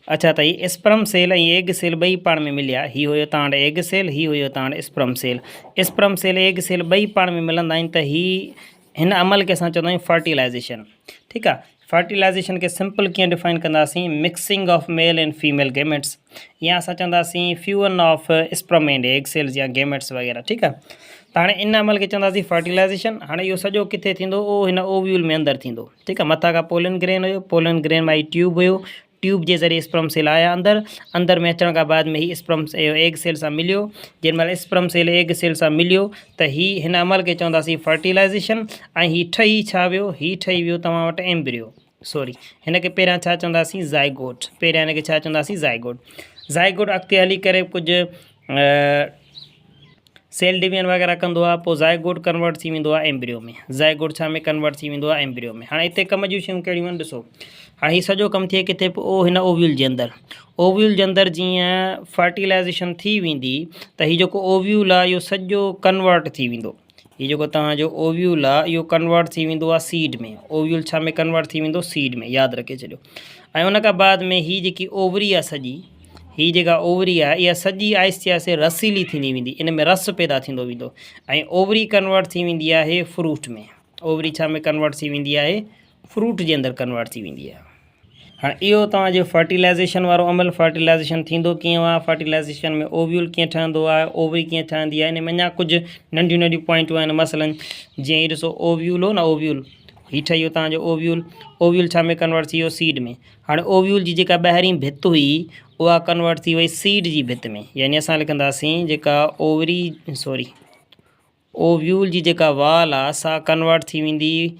अच्छा त ही स्पर्म सेल ऐं एग सेल ॿई पाण में मिलिया, ही हुयो तव्हां वटि एग सेल, ही हुयो तव्हां वटि स्पर्म सेल एग सेल ॿई पाण में मिलंदा आहिनि त ही हिन अमल खे असां चवंदा आहियूं फर्टिलाइज़ेशन। ठीकु आहे, फर्टिलाइज़ेशन खे सिंपल कीअं डिफाइन कंदासीं, mixing of male and female gametes, या असां चवंदासीं fusion of sperm and egg cells या गेमेट्स वग़ैरह। ठीकु आहे, त हाणे इन अमल खे चवंदासीं फर्टिलाइज़ेशन। हाणे इहो सॼो किथे थींदो, उहो हिन ओव्यूल में अंदरि थींदो। ठीकु आहे, मथां खां पोलन ग्रेन हुयो, पोलन ग्रेन मां ही ट्यूब हुयो, ट्यूब के ज़रिए स्पर्म सेल आया अंदर में अचण खां बाद में ही स्पर्म एग सेल सां मिलियो। जेॾी महिल स्पर्म सेल एग सेल सां मिलियो त ही हिन अमल खे चवंदासीं फर्टिलाइज़ेशन। ऐं ही ठही छा वियो, ही ठही वियो तव्हां वटि एम्ब्रियो, सॉरी हिन खे पहिरियां छा चवंदासीं ज़ाइगोट, पहिरियां हिन खे छा चवंदासीं ज़ाइगोट अॻिते हली करे कुझु सेल डिवीजन वग़ैरह कंदो आहे, पोइ ज़ाइगोट कन्वर्ट थी वेंदो आहे एम्ब्रियो में, ज़ाइगोट छा में कन्वर्ट थी वेंदो आहे एम्ब्रियो में। हाणे हिते कम जूं शयूं कहिड़ियूं आहिनि ॾिसो, हाणे हीउ सॼो कमु थिए किथे पोइ हिन ओव्यूल जे अंदरि जीअं फर्टिलाइज़ेशन थी वेंदी त हीउ जेको ओव्यूल आहे इहो सॼो कन्वर्ट थी वेंदो, हीउ जेको तव्हांजो ओव्यूल आहे इहो कन्वर्ट थी वेंदो आहे सीड में। ओव्यूल छा में कन्वर्ट थी वेंदो, सीड में, यादि रखे छॾियो। ऐं उन खां बाद में हीअ जेकी ओवरी आहे सॼी, हीअ जेका ओवरी आहे इहा सॼी आहिस्ते आहिस्ते रसीली थींदी वेंदी, इन में रस पैदा थींदो वेंदो ऐं ओवरी कन्वर्ट थी वेंदी आहे फ्रूट में। ओवरी छा में कन्वर्ट थी वेंदी आहे, फ्रूट जे अंदरि कन्वर्ट थी वेंदी आहे। हाणे इहो तव्हांजो फर्टिलाइज़ेशन वारो अमल, फर्टिलाइज़ेशन थींदो कीअं आहे, फर्टिलाइज़ेशन में ओव्यूल कीअं ठहंदो आहे, ओवरी कीअं ठहंदी आहे, इन में अञा कुझु नंढियूं नंढियूं पॉइंटूं आहिनि। मसलन जीअं हीउ ॾिसो ओव्यूल हो न, ओव्यूल हीउ ठही वियो तव्हांजो ओव्यूल, ओव्यूल छा में कन्वर्ट थी वियो, सीड में। हाणे ओव्यूल जी जेका ॿाहिरीं भित हुई उहा कन्वर्ट थी वई सीड जी भित में, यानी असां लिखंदासीं जेका ओव्यूल जी जेका वाल आहे सा कन्वर्ट थी वेंदी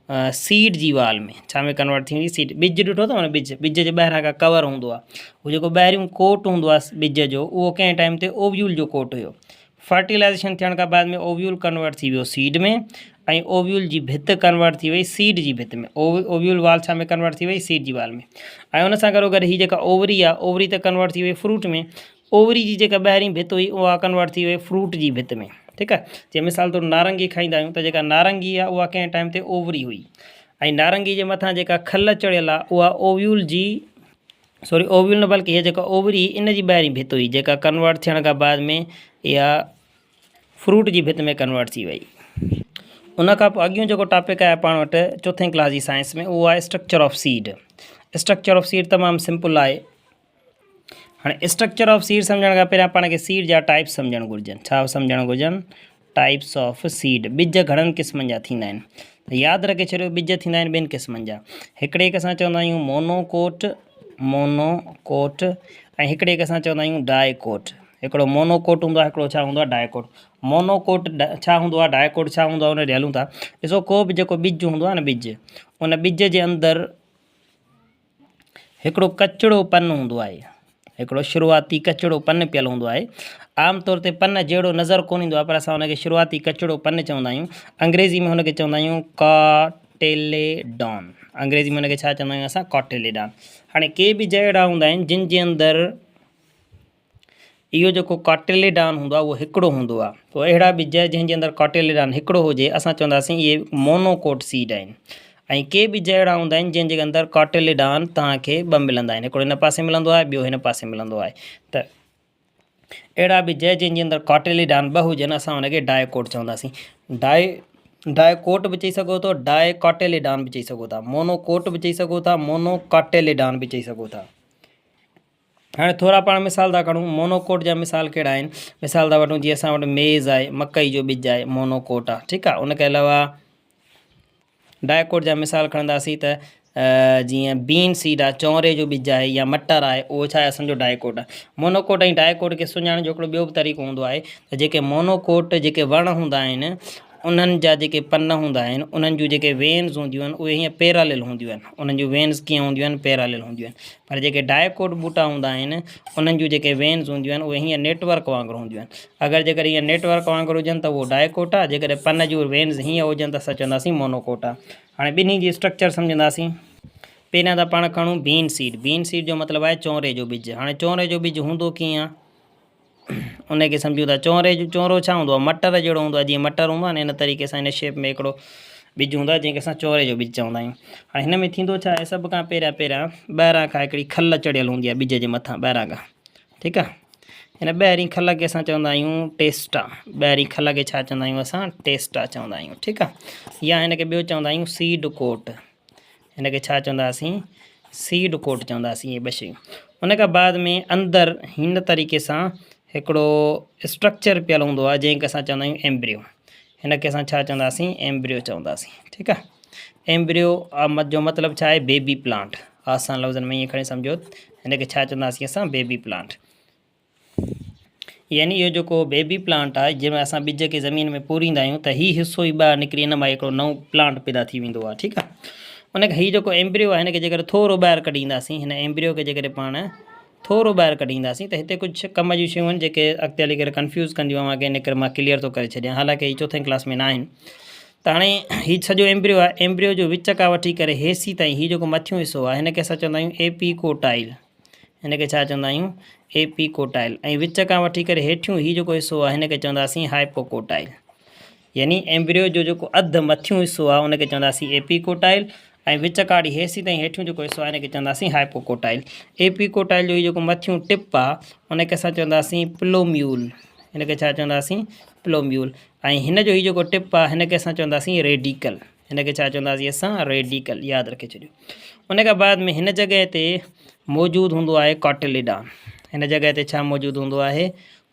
सीड जी वाल में। छा में कन्वर्ट थी वेंदी, सीड। ॿिज ॾिठो अथव न, ॿिज जे ॿाहिरां खां कवर हूंदो आहे, उहो जेको ॿाहिरियों कोट हूंदो आहे ॿिज जो, उहो कंहिं टाइम ते ओव्यूल जो कोट हुयो। फर्टिलाइज़ेशन थियण खां बाद में ओव्यूल कन्वर्ट थी वियो सीड में ऐं ओव्यूल जी भित कन्वर्ट थी वई सीड जी भित में। ओव्यूल वाल छा में कन्वर्ट थी वई, सीड जी वाल में। ऐं उन सां गॾो हीअ जेका ओवरी आहे, ओवरी त कन्वर्ट थी वई फ्रूट में, ओवरी जी जेका ॿाहिरीं भित हुई उहा कन्वर्ट थी वई फ्रूट जी भित में। ठीकु आहे, जीअं मिसाल तौरु नारंगी खाईंदा आहियूं त जेका नारंगी आहे उहा कंहिं टाइम ते ओवरी हुई ऐं नारंगी जे मथां जेका खल चढ़ियल आहे उहा ओव्यूल न बल्कि हीअ जेका ओवरी इन जी ॿाहिरीं भित हुई जेका कन्वर्ट थियण खां बाद में इहा फ्रूट जी भित में कन्वर्ट थी वई। उन खां पोइ अॻियों जेको टॉपिक आहे पाण वटि चौथें क्लास जी साइंस में, उहो आहे structure of seed. Structure of seed तमामु सिंपल आहे। हाणे स्ट्रक्चर ऑफ सीड सम्झण खां पहिरियां पाण खे सीड जा टाइप्स सम्झणु घुरिजनि। छा सम्झणु घुरिजनि, टाइप्स ऑफ सीड। ॿिज घणनि क़िस्मनि जा थींदा आहिनि, त यादि रखे छॾियो ॿिज थींदा आहिनि ॿिनि क़िस्मनि जा। हिकिड़े खे असां चवंदा आहियूं मोनोकोट ऐं हिकिड़े खे असां चवंदा आहियूं डाइकोट। हिकिड़ो मोनोकोट हूंदो आहे, हिकिड़ो छा हूंदो आहे, डाइकोट। मोनोकोट छा हूंदो आहे, डाइकोट छा हूंदो आहे, उन ॾे हलूं था। ॾिसो, को बि जेको ॿिज हूंदो आहे न, उन ॿिज जे अंदरि हिकिड़ो कचिड़ो पन हूंदो आहे, हिकिड़ो शुरूआती कचिड़ो पन पियल हूंदो आहे। आमतौर ते पन जहिड़ो नज़र कोन ईंदो आहे, पर असां हुनखे शुरूआती कचिड़ो पन चवंदा आहियूं। अंग्रेज़ी में हुनखे चवंदा आहियूं कॉटिलेडॉन। अंग्रेज़ी में हुनखे छा चवंदा आहियूं असां, कॉटिलेडॉन। हाणे के ॿिज अहिड़ा हूंदा आहिनि जिन जे अंदरि इहो जेको कॉटिलेडॉन हूंदो आहे उहो हिकिड़ो हूंदो आहे। पोइ अहिड़ा ॿिज जंहिंजे अंदरि कॉटिलेडॉन हिकिड़ो हुजे असां चवंदासीं इहे मोनोकोट सीड आहिनि। ऐं के ॿिज अहिड़ा हूंदा आहिनि जंहिंजे अंदरि कॉटिलेडॉन तव्हांखे ॿ मिलंदा आहिनि, हिकिड़ो हिन पासे मिलंदो आहे, ॿियो हिन पासे मिलंदो आहे। त अहिड़ा ॿिज जंहिंजे अंदरि कॉटिलेडॉन ॿ हुजनि असां हुनखे डाइकोट चवंदासीं। डाइकोट बि चई सघो था, डाइकॉटिलेडॉन बि चई सघो था, मोनोकोट बि चई सघो था, मोनोकॉटिलेडॉन बि चई सघो था। हाणे थोरा पाण मिसाल था खणूं, मोनोकोट जा मिसाल कहिड़ा आहिनि। मिसाल था वठूं, जीअं असां वटि मेज़ आहे, मकई जो ॿिज आहे, मोनोकोट आहे। ठीकु आहे, उनखे अलावा डाइकोट जा मिसाल खणंदासीं त जीअं बीन सीड आहे, चौरे जो ॿिज आहे, या मटर आहे, उहो छा आहे असांजो डाइकोट आहे। मोनोकोट ऐं डाइकोट खे सुञाणण जो हिकिड़ो ॿियो बि तरीक़ो हूंदो आहे त जेके मोनोकोट जेके वण हूंदा आहिनि उन्हनि जा जेके पन हूंदा आहिनि, उन्हनि जूं जेके वेन्स हूंदियूं आहिनि उहे हीअं पैरालिल हूंदियूं आहिनि, उन्हनि जूं वेन्स कीअं हूंदियूं आहिनि, पैरालिल हूंदियूं आहिनि। पर जेके डाइकोट ॿूटा हूंदा आहिनि उन्हनि जूं जेके वेन्स हूंदियूं आहिनि उहे हीअं नेटवर्क वांगुरु हूंदियूं आहिनि। अगरि जेकर हीअं नेटवर्क वांगुरु हुजनि त उहो डाइकोट आहे, जेकॾहिं पन जूं वेन्स हीअं हुजनि त असां चवंदासीं मोनोकोट आहे। हाणे ॿिन्ही जी स्ट्रक्चर सम्झंदासीं। पहिरियां त पाण खणूं बीन सीड। बीन सीड जो मतिलबु आहे चौरे जो ॿिज। हाणे चौरे जो ॿिज हूंदो कीअं आहे, उनखे सम्झूं था। चौरो छा हूंदो आहे, मटर जहिड़ो हूंदो आहे। जीअं मटर हूंदो आहे न, इन तरीक़े सां इन शेप में हिकिड़ो बिज हूंदो आहे जंहिंखे असां चौरे जो बिज चवंदा आहियूं। हाणे हिन में थींदो छा आहे, सभु खां पहिरियां ॿाहिरां खां हिकिड़ी खल चढ़ियल हूंदी आहे बिज जे मथां ॿाहिरां खां, ठीकु आहे। हिन ॿाहिरीं खल खे असां चवंदा आहियूं टेस्टा, ॿाहिरीं खल खे छा चवंदा आहियूं असां, टेस्टा चवंदा आहियूं, ठीकु आहे। या हिन खे ॿियो चवंदा आहियूं सीड कोट, हिन खे छा चवंदासीं, सीड कोट चवंदासीं, इहे ॿ शयूं। उन खां बाद में अंदरि हिन तरीक़े सां हिकिड़ो स्ट्रक्चर पियल हूंदो आहे जंहिंखे असां चवंदा आहियूं एम्ब्रियो, हिन खे असां छा चवंदासीं, एम्ब्रियो चवंदासीं, ठीकु आहे। एम्ब्रियो जो मतिलबु छा आहे, बेबी प्लांट, आसान लफ़्ज़नि में ईअं खणी सम्झो, हिन खे छा चवंदासीं असां, बेबी प्लांट। यानी इहो जेको बेबी प्लांट आहे, जंहिंमें असां ॿिज खे ज़मीन में पूरींदा आहियूं त हीउ हिसो ई ॿाहिरि निकिरी हिन मां हिकिड़ो नओं प्लांट पैदा थी वेंदो आहे, ठीकु आहे। उनखे हीउ जेको एम्ब्रियो आहे हिन खे जेकर थोरो ॿाहिरि कढींदासीं, हिन एम्ब्रियो खे जेकर पाण थोरो ॿाहिरि कढींदासीं त हिते कुझु कम जूं शयूं आहिनि जेके अॻिते हली करे कंफ्यूज़ कंदियूं आहे मूंखे, इन करे मां क्लियर थो करे छॾियां, हालांकि हीअ चौथे क्लास में न आहिनि। त हाणे हीउ सॼो एम्ब्रियो आहे, एम्ब्रियो जो विच खां वठी करे हेसी ताईं हीउ जेको मथियों हिसो आहे हिन खे असां चवंदा आहियूं एपीकोटाइल, हिन खे छा चवंदा आहियूं, एपीकोटाइल। ऐं विच खां वठी करे हेठियों हीउ जेको हिसो आहे हिन खे चवंदासीं हाइपोकोटाइल। यानी एम्ब्रियो जो जेको अधु मथियों हिसो आहे उनखे चवंदासीं एपीकोटाइल, ऐं विच काड़ी हेसी ताईं हेठियों जेको हिसो आहे हिन खे चवंदासीं हाइपोकोटाइल। एपीकोटाइल जो हीउ जेको मथियों टिप आहे उनखे असां चवंदासीं प्लोम्यूल, हिन खे छा चवंदासीं, प्लोम्यूल। ऐं हिन जो हीउ जेको टिप आहे हिन खे असां चवंदासीं रेडिकल, हिन खे छा चवंदासीं असां, रेडिकल, यादि रखे छॾियो। उन खां बाद में हिन जॻह ते मौजूदु हूंदो आहे कॉटिलिडान, हिन जॻह ते छा मौजूदु हूंदो आहे,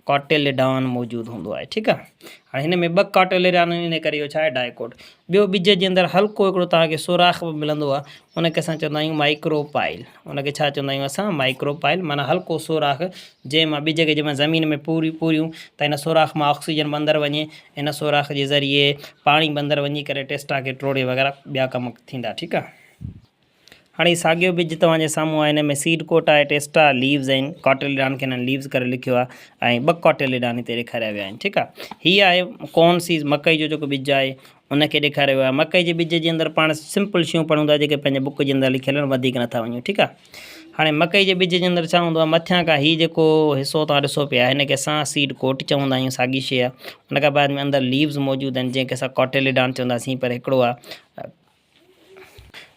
कॉटिलिडान मौजूदु हूंदो आहे, ठीकु आहे। हाणे हिन में ॿ कॉटिलिडान इन करे इहो छा आहे, डाइकोट। ॿियो ॿिज जे अंदरि हल्को हिकिड़ो तव्हांखे सोराख़ बि मिलंदो आहे, उनखे असां चवंदा आहियूं माइक्रोपाइल, उनखे छा चवंदा आहियूं असां, माइक्रोपाइल, माना हल्को सोराख़ जंहिं मां ॿिज खे जंहिं ज़मीन में पूरियूं त हिन सोराख़ मां ऑक्सीजन अंदरि वञे, हिन सोराख़ जे ज़रिए पाणी अंदरि वञी करे टेस्टा खे टोड़े वग़ैरह ॿिया कम थींदा, ठीकु आहे। हाणे साॻियो बिज तव्हांजे साम्हूं आहे, हिन में सीड कोट आहे, टेस्टा, लीव्स आहिनि, कॉटिलिडान खे हिननि लीव्स करे लिखियो आहे, ऐं ॿ कॉटिलिडान हिते ॾेखारिया विया आहिनि, ठीकु आहे। हीअ आहे कॉर्न सीड्स, मकई जो जेको बिज आहे उनखे ॾेखारियो वियो आहे। मकई जे बिज जे अंदरि पाण सिंपल शयूं पढ़ूं था जेके पंहिंजे बुक जे अंदरि लिखियल आहिनि, वधीक नथा वञूं, ठीकु आहे। हाणे मकई जे बिज जे अंदरि छा हूंदो आहे, मथियां खां हीउ जेको हिसो तव्हां ॾिसो पिया हिन खे असां सीड कोट चवंदा आहियूं, साॻी शइ आहे। उन खां बाद में अंदरि लीव्स मौजूदु आहिनि जंहिंखे असां कॉटिलिडान चवंदासीं, पर हिकिड़ो आहे,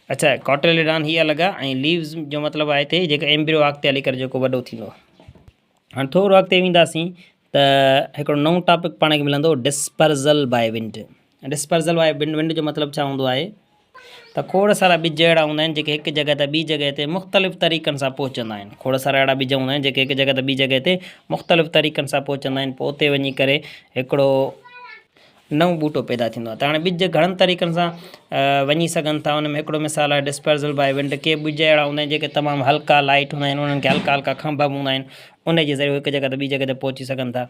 अच्छा, कॉटिलिडान हीअ अलॻि आहे, ऐं लीव्स जो मतिलबु आहे हिते जेको एम्ब्रियो अॻिते हली करे जेको वॾो थींदो। हाणे थोरो अॻिते वेंदासीं त हिकिड़ो नओं टॉपिक पाण खे मिलंदो, डिस्पर्ज़ल बाय विंड। डिस्पर्ज़ल बाय विंड जो मतिलबु छा हूंदो आहे त खोड़ सारा बिज अहिड़ा हूंदा आहिनि जेके हिकु जॻह ते ॿी जॻह ते मुख़्तलिफ़ तरीक़नि सां पहुचंदा आहिनि। खोड़ सारा अहिड़ा बिज हूंदा आहिनि जेके हिकु जॻह ते ॿी जॻह ते मुख़्तलिफ़ तरीक़नि सां पहुचंदा आहिनि, पोइ उते वञी करे हिकिड़ो नओं ॿूटो पैदा थींदो आहे। त हाणे बिज घणनि तरीक़नि सां वञी सघनि था, उन में हिकिड़ो मिसाल आहे डिस्पर्ज़ल बाय विंड। के बिज अहिड़ा हूंदा आहिनि जेके तमामु हल्का लाइट हूंदा आहिनि, उन्हनि खे हल्का हल्का खंभ हूंदा आहिनि, उन जे ज़रिए हिकु जॻह ते ॿी जॻह ते पहुची सघनि था।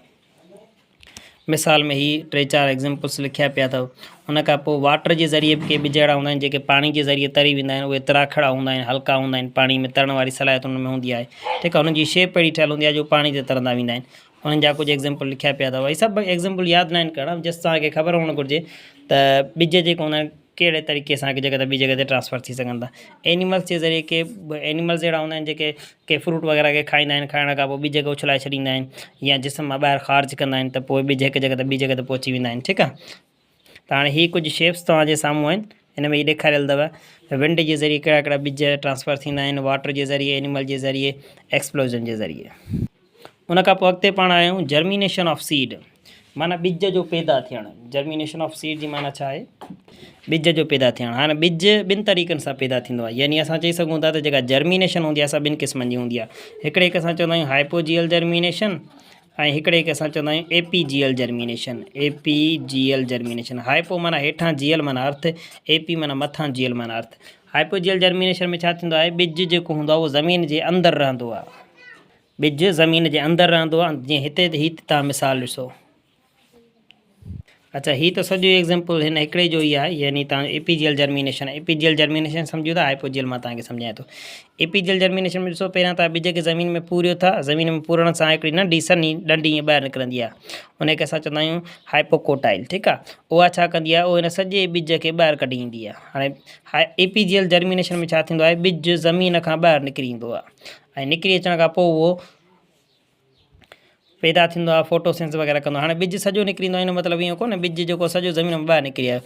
मिसाल में ही 3-4 एग्ज़ाम्पल्स लिखिया पिया अथव। उन खां पोइ वाटर जे ज़रिए बि के बिज अहिड़ा हूंदा आहिनि जेके पाणी जे ज़रिए तरी वेंदा आहिनि, उहे तराखड़ा हूंदा आहिनि, हल्का हूंदा आहिनि, पाणी में तरण वारी सलाहियत उन में हूंदी आहे, ठीकु आहे। उन्हनि जी शेप अहिड़ी ठहियलु हूंदी आहे जो पाणी ते तरंदा वेंदा आहिनि, उन्हनि जा कुझु एग्ज़ाम्पल लिखिया पिया अथव। इहे सभु एग्ज़ाम्पल यादि न आहिनि करणु, जस्ट तव्हांखे ख़बर हुअणु घुरिजे त बिज जेके हूंदा आहिनि कहिड़े तरीक़े सां हिकु जॻह ते ॿी जॻह ते ट्रांसफ़र थी सघनि था। एनिमल्स जे ज़रिए के एनिमल्स अहिड़ा हूंदा आहिनि जेके के फ्रूट वग़ैरह खे खाईंदा आहिनि, खाइण खां पोइ ॿी जॻह उछलाए छॾींदा आहिनि, या जिस्म मां ॿाहिरि ख़ारिज कंदा आहिनि, त पोइ बिज हिकु जॻह ते ॿी जॻह ते पहुची वेंदा आहिनि, ठीकु आहे। त हाणे हीअ कुझु शेप्स तव्हांजे साम्हूं आहिनि, हिन में हीअ ॾेखारियल अथव विंड जे ज़रिए कहिड़ा कहिड़ा बिज ट्रांसफ़र थींदा आहिनि, वाटर जे ज़रिए, एनिमल जे ज़रिए, एक्सप्लोजन जे ज़रिए। उन खां पोइ अॻिते पाण आहियूं जर्मिनेशन ऑफ सीड, माना बिज जो पैदा थियणु। जर्मिनेशन ऑफ सीड जी माना छा आहे, बिज जो पैदा थियणु। हाणे बिज ॿिनि तरीक़नि सां पैदा थींदो आहे, यानी असां चई सघूं था त जेका जर्मिनेशन हूंदी आहे असां ॿिनि क़िस्मनि जी हूंदी आहे। हिकिड़े खे असां चवंदा आहियूं हाइपोजियल जर्मिनेशन, ऐं हिकिड़े खे असां चवंदा आहियूं epigeal germination. Epigeal germination, hypo माना हेठां, जियल माना अर्थ, एपी माना मथां, जियल माना अर्थ। हाइपोजियल जर्मिनेशन में छा थींदो आहे, बिज जेको हूंदो आहे उहो ज़मीन जे अंदरि रहंदो आहे, बिज ज़मीन जे अंदरि रहंदो आहे। जीअं हिते तव्हां मिसाल ॾिसो, अच्छा ही तो सॼो एग्ज़ाम्पल हिन हिकिड़े जो ई आहे, यानी तव्हां एपीजियल जर्मिनेशन, एपीजियल जर्मिनेशन सम्झो था, हाइपोजियल मां तव्हांखे सम्झायां थो। एपीजियल जर्मिनेशन में ॾिसो, पहिरियां तव्हां बिज खे ज़मीन में पूरियो था, ज़मीन में पूरण सां हिकिड़ी नंढी सनी डंडी ईअं ॿाहिरि निकिरंदी आहे, उनखे असां चवंदा आहियूं हाइपोकोटाइल, ठीकु आहे। उहा छा कंदी आहे, उहा हिन सॼे बिज खे ॿाहिरि कढी ईंदी आहे। हाणे एपीजियल जर्मिनेशन में छा थींदो आहे, बिज ज़मीन खां ॿाहिरि निकिरी ईंदो आहे, ऐं निकिरी अचण खां पोइ उहो पैदा थींदो आहे, फोटोसेंस वग़ैरह कंदो आहे। हाणे ॿिज सॼो निकिरींदो आहे, हिन मतिलबु ईअं कोन्हे ॿिज जेको सॼो ज़मीन में ॿाहिरि निकिरी आयो।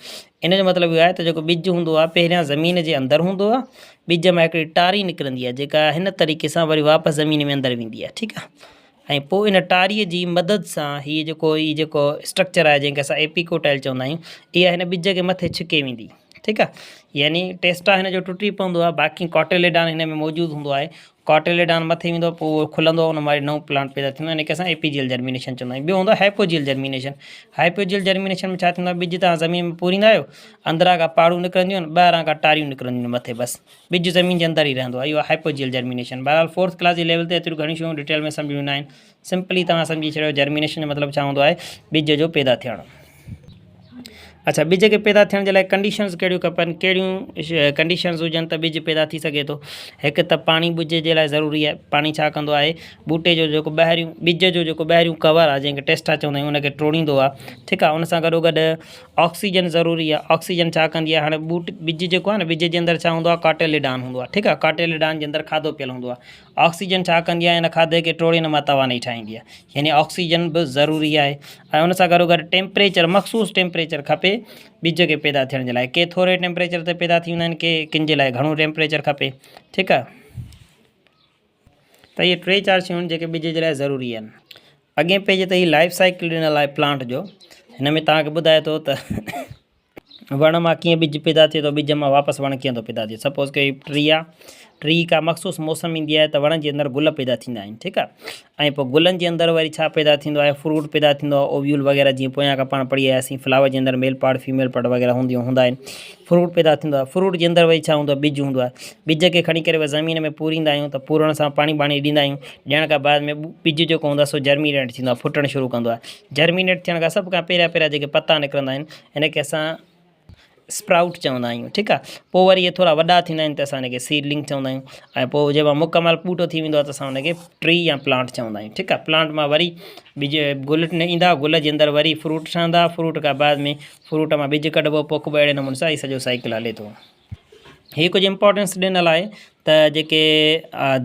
इन जो मतिलबु इहो आहे त जेको ॿिज हूंदो आहे पहिरियां ज़मीन जे अंदरि हूंदो आहे, ॿिज मां हिकिड़ी टारी निकिरंदी आहे जेका हिन तरीक़े सां वरी वापसि ज़मीन में अंदरि वेंदी आहे, ठीकु आहे। ऐं पोइ इन टारीअ जी मदद सां हीअ जेको स्ट्रक्चर आहे जंहिंखे असां एपिकोटाइल चवंदा आहियूं, इहा हिन ॿिज खे मथे छिके वेंदी, ठीकु आहे। यानी टेस्टा हिन जो टुटी पवंदो आहे, बाक़ी कॉटिलेडॉन हिन में मौजूदु हूंदो आहे। कॉटिलेडॉन मथे वेंदो, पोइ उहो खुलंदो आहे, उन मां नओं प्लांट पैदा थींदो आहे, हिन खे असां एपीजियल जर्मिनेशन चवंदा आहियूं। ॿियो हूंदो आहे हाइपोजियल जर्मिनेशन। हाइपोजियल जर्मिनेशन में छा थींदो आहे, ॿिज तव्हां ज़मीन में पूरींदा आहियो, अंदरां खां पाड़ूं निकिरंदियूं आहिनि, ॿाहिरां खां टारियूं निकिरंदियूं आहिनि मथे, बसि ॿिज ज़मीन जे अंदरि ई रहंदो आहे। इहो हाइपोजियल जर्मिनेशन। बहरहाल 4th क्लास जे लेवल ते एतिरियूं घणी शयूं डिटेल में सम्झ में न आहिनि। सिंपली तव्हां सम्झी छॾियो जर्मिनेशन जो मतिलबु छा हूंदो आहे, ॿिज जो पैदा थियणु। अच्छा, ॿिज खे पैदा थियण जे लाइ कंडीशन्स कहिड़ियूं खपनि, कहिड़ियूं कंडीशन्स हुजनि त ॿिज पैदा थी सघे थो। हिकु त पाणी ॿिज जे लाइ ज़रूरी आहे। पाणी छा कंदो आहे, ॿूटे जो जेको ॿाहिरियूं ॿिज जो जेको ॿाहिरियूं कवर आहे जंहिंखे टेस्टा चवंदा आहियूं, उनखे टोड़ींदो आहे, ठीकु आहे। उन सां गॾोगॾु ऑक्सीजन ज़रूरी आहे। ऑक्सीजन छा कंदी आहे, हाणे ॿिज जेको आहे न, ॿिज जे अंदरि छा हूंदो आहे, कॉटिलेडॉन हूंदो आहे, ठीकु आहे। कॉटिलेडॉन जे अंदरि खाधो पियल हूंदो आहे। ऑक्सीजन छा कंदी आहे, हिन खाधे खे टोड़े हिन मां तवानाई ठाहींदी आहे, यानी ऑक्सीजन बि ज़रूरी आहे। ऐं उन सां गॾोगॾु टेम्परेचर, मख़सूसु टेम्परेचर खपे ॿिज खे पैदा थियण जे लाइ। के थोरे टेम्परेचर ते पैदा थी वेंदा आहिनि, के किन जे लाइ घणो टेम्परेचर खपे, ठीकु आहे। त इहे 3-4 शयूं जेके ॿिज जे लाइ ज़रूरी आहिनि। अॻे पेज ते ही लाइफ साइकिल ॾिनल आहे प्लांट जो। हिन में तव्हांखे ॿुधाए थो त वण मां कीअं ॿिज पैदा थिए थो, ॿिज मां वापसि वण कीअं थो पैदा थिए। सपोज़ के ट्री आहे, ट्री का मख़सूसु मौसम ईंदी आहे त वण जे अंदरि गुल पैदा थींदा आहिनि, ठीकु आहे। ऐं पोइ गुलनि जे अंदरि वरी छा पैदा थींदो आहे, फ्रूट पैदा थींदो आहे, ओव्यूल वग़ैरह, जीअं पोयां खां पाण पढ़ी आयासीं। फ्लावर जे अंदरि मेल पार्ट फीमेल पार्ट वग़ैरह हूंदा आहिनि। फ्रूट पैदा थींदो आहे, फ्रूट जे अंदरि वरी छा हूंदो आहे, ॿिज हूंदो आहे। ॿिज खे खणी करे वरी ज़मीन में पूरींदा आहियूं, त पूरण सां पाणी वाणी ॾींदा आहियूं। ॾियण खां बाद में ॿिज जेको हूंदो आहे सो जर्मिनेट थींदो आहे, फुटणु शुरू कंदो आहे। जर्मिनेट थियण खां सभु खां पहिरियां जेके पता निकिरंदा आहिनि, हिनखे असां स्प्राउट चवंदा आहियूं, ठीकु आहे। पोइ वरी इहे थोरा वॾा थींदा आहिनि त असां हिनखे सीडलिंग चवंदा आहियूं। ऐं पोइ जंहिं महिल मुकमल ॿूटो थी वेंदो आहे त असां हुनखे ट्री या प्लांट चवंदा आहियूं, ठीकु आहे। प्लांट मां वरी ॿिज गुल ईंदा, गुल जे अंदरि वरी फ्रूट ठहंदा, फ्रूट खां बाद में फ्रूट मां ॿिज कढिबो, पोखिबो, अहिड़े नमूने सां ही सॼो साइकिल हले थो। हीअ कुझु इंपॉर्टेंस ॾिनल आहे त जेके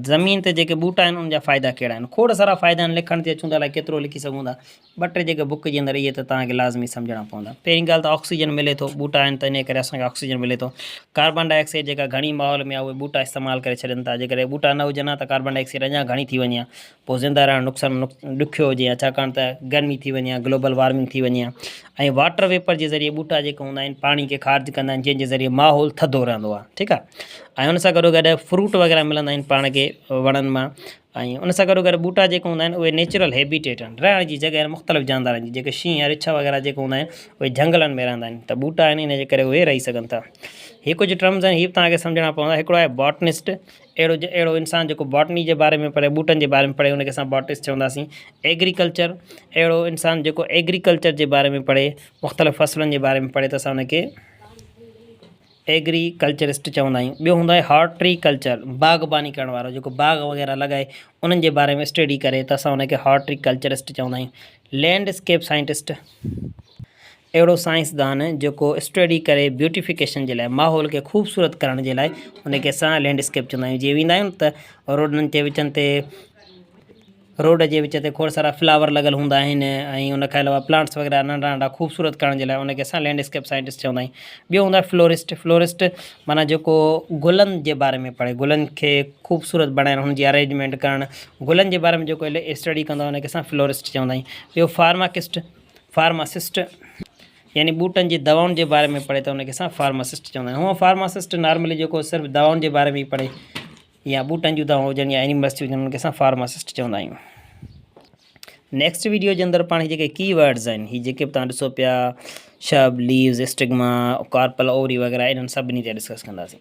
ज़मीन ते जेके ॿूटा आहिनि उनजा फ़ाइदा कहिड़ा आहिनि। खोड़ सारा फ़ाइदा आहिनि, लिखण ते अचूं था, अलाए केतिरो लिखी सघूं था। 2-3 जेके बुक जे अंदरि इहे त तव्हांखे लाज़मी सम्झणा पवंदा। पहिरीं ॻाल्हि त ऑक्सीजन मिले थो, ॿूटा आहिनि त इन करे असांखे ऑक्सीजन मिले थो। कार्बन डाइऑक्साइड जेका घणी माहौल में आहे उहे ॿूटा इस्तेमालु करे छॾनि था। जेकॾहिं ॿूटा न हुजनि हा त कार्बन डाइऑक्साइड अञा घणी थी वञे, पोइ ज़िंदा रहणु ॾुखियो हुजे हा, छाकाणि त गर्मी थी वञे, ग्लोबल वार्मिंग थी वञे। ऐं वाटर वेपर जे ज़रिए ॿूटा जेके हूंदा आहिनि पाणी खे ख़ारिज कंदा आहिनि, जंहिंजे ज़रिए माहौल थधो रहंदो आहे, ठीकु आहे। ऐं उन सां गॾोगॾु फ्रूट वग़ैरह मिलंदा आहिनि पाण खे वणनि मां। ऐं उन सां गॾोगॾु ॿूटा जेके हूंदा आहिनि उहे नेचुरल हैबिटेट आहिनि, रहण जी जॻह मुख़्तलिफ़ जानदारनि जी। जेके शींहं या रिछ वग़ैरह जेके हूंदा आहिनि उहे झंगलनि में रहंदा आहिनि, त ॿूटा आहिनि इन जे करे उहे रही सघनि था। हीअ कुझु टर्म्स आहिनि, हीअ बि तव्हांखे सम्झणा पवंदा। हिकिड़ो आहे बॉटनिस्ट, अहिड़ो इंसानु जेको बॉटनी जे बारे में पढ़े, ॿूटनि जे बारे में पढ़े, उनखे असां बॉटनिस्ट चवंदासीं। एग्रीकल्चर, अहिड़ो इंसानु जेको एग्रीकल्चर जे बारे में पढ़े, मुख़्तलिफ़ फसलनि जे बारे में पढ़े, त असां उनखे एग्रीकल्चरिस्ट चवंदा आहियूं। ॿियो हूंदो आहे हॉर्टिकल्चर, बाग़बानी करण वारो, जेको बाग़ वग़ैरह लॻाए उन्हनि जे बारे में स्टडी करे, त असां उनखे हॉर्टिकल्चरिस्ट चवंदा आहियूं। लैंडस्केप साइंटिस्ट, अहिड़ो साइंसदान जेको स्टडी करे ब्यूटिफिकेशन जे लाइ, माहौल खे ख़ूबसूरत करण जे लाइ, उनखे असां लैंडस्केप चवंदा आहियूं। जीअं वेंदा आहियूं त रोडनि जे विचनि ते, रोड जे विच ते खोड़ सारा फ्लावर लॻल हूंदा आहिनि, ऐं उनखां अलावा प्लांट्स वग़ैरह नंढा नंढा ख़ूबसूरत करण जे लाइ उनखे असां लैंडस्केप साइंटिस्ट चवंदा आहियूं। ॿियो हूंदो आहे फ्लोरिस्ट। फ्लोरिस्ट माना जेको गुलनि जे बारे में पढ़े, गुलनि खे ख़ूबसूरत बणाइणु, हुनजी अरेंजमेंट करणु, गुलनि जे बारे में जेको स्टडी कंदो आहे उनखे असां फ्लोरिस्ट चवंदा आहियूं। ॿियो फार्मासिस्ट, यानी ॿूटनि जी दवाउनि जे बारे में पढ़े त उनखे असां फार्मासिस्ट चवंदा आहियूं। हूअं फार्मासिस्ट नॉर्मली जेको सिर्फ़ु दवाउनि जे बारे में ई पढ़े, या ॿूटनि जूं दवाऊं हुजनि या एनिमल्स जी हुजनि, उनखे असां फार्मासिस्ट चवंदा आहियूं। नेक्स्ट वीडियो जे अंदरि पाण जेके कीवर्ड्स आहिनि, हीअ जेके बि तव्हां ॾिसो पिया, शब, लीव्स, स्टिग्मा, कार्पल, ओवरी वग़ैरह, इन्हनि सभिनी ते डिस्कस कंदासीं।